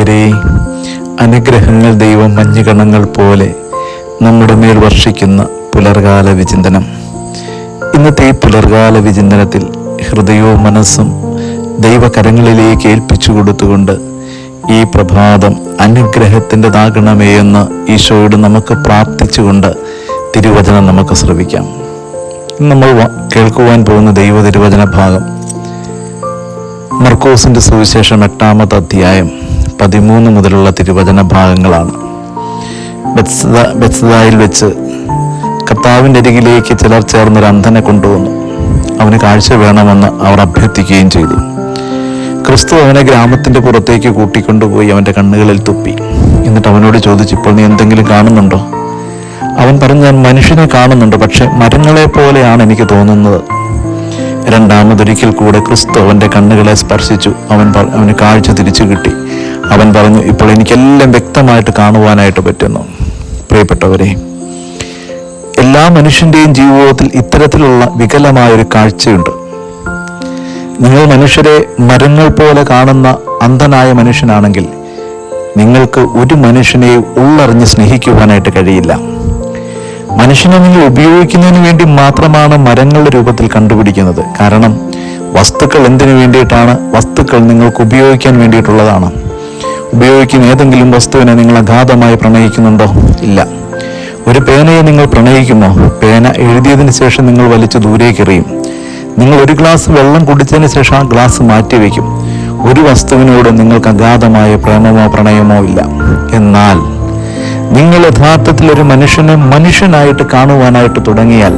പ്രിയരേ, അനുഗ്രഹങ്ങൾ ദൈവം മഞ്ഞുകണങ്ങൾ പോലെ നമ്മുടെ മേൽ വർഷിക്കുന്ന പുലർകാല വിചിന്തനം. ഇന്നത്തെ ഈ പുലർകാല വിചിന്തനത്തിൽ ഹൃദയവും മനസ്സും ദൈവകരങ്ങളിലേക്ക് ഏൽപ്പിച്ചു കൊടുത്തുകൊണ്ട് ഈ പ്രഭാതം അനുഗ്രഹത്തിൻ്റെതാകണമേ എന്ന് ഈശോയോട് നമുക്ക് പ്രാർത്ഥിച്ചുകൊണ്ട് തിരുവചനം നമുക്ക് ശ്രവിക്കാം. നമ്മൾ കേൾക്കുവാൻ പോകുന്ന ദൈവ തിരുവചന ഭാഗം മർക്കോസിൻ്റെ സുവിശേഷം 8-ാമത്തെ അധ്യായം 13 മുതലുള്ള തിരുവചന ഭാഗങ്ങളാണ്. ബെത്സദായിൽ വെച്ച് കർത്താവിൻ്റെ അരികിലേക്ക് ചിലർ ചേർന്നൊരു അന്ധനെ കൊണ്ടുവന്നു. അവന് കാഴ്ച വേണമെന്ന് അവർ അഭ്യർത്ഥിക്കുകയും ചെയ്തു. ക്രിസ്തു അവനെ ഗ്രാമത്തിൻ്റെ പുറത്തേക്ക് കൂട്ടിക്കൊണ്ടുപോയി അവൻ്റെ കണ്ണുകളിൽ തുപ്പി. എന്നിട്ട് അവനോട് ചോദിച്ചു, ഇപ്പോൾ നീ എന്തെങ്കിലും കാണുന്നുണ്ടോ? അവൻ പറഞ്ഞു, ഞാൻ മനുഷ്യനെ കാണുന്നുണ്ട്, പക്ഷെ മരങ്ങളെ പോലെയാണ് എനിക്ക് തോന്നുന്നത്. രണ്ടാമതൊരിക്കൽ കൂടെ ക്രിസ്തു അവൻ്റെ കണ്ണുകളെ സ്പർശിച്ചു. അവന് കാഴ്ച തിരിച്ചു കിട്ടി. അവൻ പറഞ്ഞു, ഇപ്പോൾ എനിക്കെല്ലാം വ്യക്തമായിട്ട് കാണുവാനായിട്ട് പറ്റുന്നു. പ്രിയപ്പെട്ടവരെ, എല്ലാ മനുഷ്യൻ്റെയും ജീവിതത്തിൽ ഇത്തരത്തിലുള്ള വികലമായൊരു കാഴ്ചയുണ്ട്. നിങ്ങൾ മനുഷ്യരെ മരങ്ങൾ പോലെ കാണുന്ന അന്ധനായ മനുഷ്യനാണെങ്കിൽ നിങ്ങൾക്ക് ഒരു മനുഷ്യനെ ഉള്ളറിഞ്ഞ് സ്നേഹിക്കുവാനായിട്ട് കഴിയില്ല. മനുഷ്യനെ നിങ്ങൾ ഉപയോഗിക്കുന്നതിന് വേണ്ടി മാത്രമാണ് മരങ്ങളുടെ രൂപത്തിൽ കണ്ടുപിടിക്കുന്നത്. കാരണം വസ്തുക്കൾ എന്തിനു വേണ്ടിയിട്ടാണ്? വസ്തുക്കൾ നിങ്ങൾക്ക് ഉപയോഗിക്കാൻ വേണ്ടിയിട്ടുള്ളതാണ്. ഉപയോഗിക്കുന്ന ഏതെങ്കിലും വസ്തുവിനെ നിങ്ങൾ അഗാധമായി പ്രണയിക്കുന്നുണ്ടോ? ഇല്ല. ഒരു പേനയെ നിങ്ങൾ പ്രണയിക്കുമോ? പേന എഴുതിയതിന് ശേഷം നിങ്ങൾ വലിച്ചു ദൂരേക്ക് എറിയും. നിങ്ങൾ ഒരു ഗ്ലാസ് വെള്ളം കുടിച്ചതിന് ശേഷം ആ ഗ്ലാസ് മാറ്റിവെക്കും. ഒരു വസ്തുവിനോട് നിങ്ങൾക്ക് അഗാധമായ പ്രേമമോ പ്രണയമോ ഇല്ല. എന്നാൽ നിങ്ങൾ യഥാർത്ഥത്തിൽ ഒരു മനുഷ്യനെ മനുഷ്യനായിട്ട് കാണുവാനായിട്ട് തുടങ്ങിയാൽ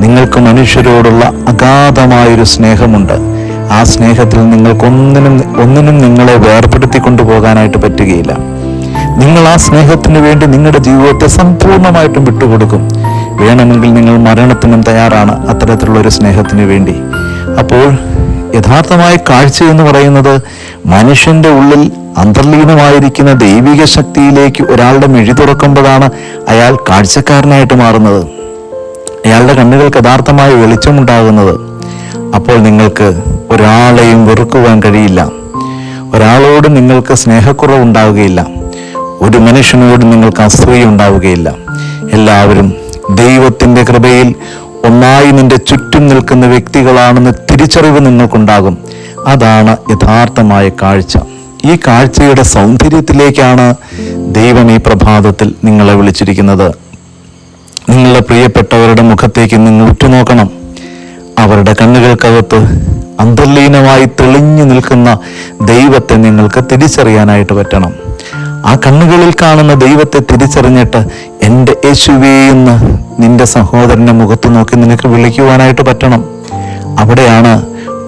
നിങ്ങൾക്ക് മനുഷ്യരോടുള്ള അഗാധമായൊരു സ്നേഹമുണ്ട്. ആ സ്നേഹത്തിൽ ഒന്നിനും നിങ്ങളെ വേർപെടുത്തി കൊണ്ടുപോകാനായിട്ട് പറ്റുകയില്ല. നിങ്ങൾ ആ സ്നേഹത്തിന് വേണ്ടി നിങ്ങളുടെ ജീവിതത്തെ സമ്പൂർണ്ണമായിട്ടും വിട്ടുകൊടുക്കും. വേണമെങ്കിൽ നിങ്ങൾ മരണത്തിനും തയ്യാറാണ് അത്തരത്തിലുള്ള ഒരു സ്നേഹത്തിന് വേണ്ടി. അപ്പോൾ യഥാർത്ഥമായ കാഴ്ച എന്ന് പറയുന്നത് മനുഷ്യന്റെ ഉള്ളിൽ അന്തർലീനമായിരിക്കുന്ന ദൈവിക ശക്തിയിലേക്ക് ഒരാളുടെ മിഴി തുറക്കുമ്പോഴാണ് അയാൾ കാഴ്ചക്കാരനായിട്ട് മാറുന്നത്. അയാളുടെ കണ്ണുകൾക്ക് യഥാർത്ഥമായ വെളിച്ചമുണ്ടാകുന്നത്. അപ്പോൾ നിങ്ങൾക്ക് ഒരാളെയും വെറുക്കുവാൻ കഴിയില്ല. ഒരാളോട് നിങ്ങൾക്ക് സ്നേഹക്കുറവുണ്ടാവുകയില്ല. ഒരു മനുഷ്യനോട് നിങ്ങൾക്ക് അസൂയ ഉണ്ടാവുകയില്ല. എല്ലാവരും ദൈവത്തിൻ്റെ കൃപയിൽ ഒന്നായി നിന്റെ ചുറ്റും നിൽക്കുന്ന വ്യക്തികളാണെന്ന് തിരിച്ചറിവ് നിങ്ങൾക്കുണ്ടാകും. അതാണ് യഥാർത്ഥമായ കാഴ്ച. ഈ കാഴ്ചയുടെ സൗന്ദര്യത്തിലേക്കാണ് ദൈവം ഈ പ്രഭാതത്തിൽ നിങ്ങളെ വിളിച്ചിരിക്കുന്നത്. നിങ്ങളുടെ പ്രിയപ്പെട്ടവരുടെ മുഖത്തേക്ക് നിങ്ങൾ ഉറ്റുനോക്കണം. അവരുടെ കണ്ണുകൾക്കകത്ത് അന്തർലീനമായി തെളിഞ്ഞു നിൽക്കുന്ന ദൈവത്തെ നിങ്ങൾക്ക് തിരിച്ചറിയാനായിട്ട് പറ്റണം. ആ കണ്ണുകളിൽ കാണുന്ന ദൈവത്തെ തിരിച്ചറിഞ്ഞിട്ട് എൻ്റെ യേശുവേ എന്ന് നിന്റെ സഹോദരൻ്റെ മുഖത്ത് നോക്കി നിനക്ക് വിളിക്കുവാനായിട്ട് പറ്റണം. അവിടെയാണ്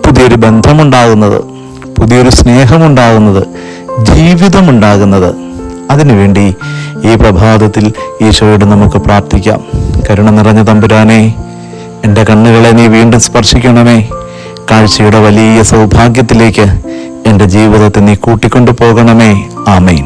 പുതിയൊരു ബന്ധമുണ്ടാകുന്നത്, പുതിയൊരു സ്നേഹമുണ്ടാകുന്നത്, ജീവിതമുണ്ടാകുന്നത്. അതിനുവേണ്ടി ഈ പ്രഭാതത്തിൽ ഈശോയോട് നമുക്ക് പ്രാർത്ഥിക്കാം. കരുണ നിറഞ്ഞ തമ്പുരാനെ, എൻ്റെ കണ്ണുകളെ നീ വീണ്ടും സ്പർശിക്കണമേ. കാഴ്ചയുടെ വലിയ സൗഭാഗ്യത്തിലേക്ക് എൻ്റെ ജീവിതത്തെ നീ കൂട്ടിക്കൊണ്ടു പോകണമേ. ആമേൻ.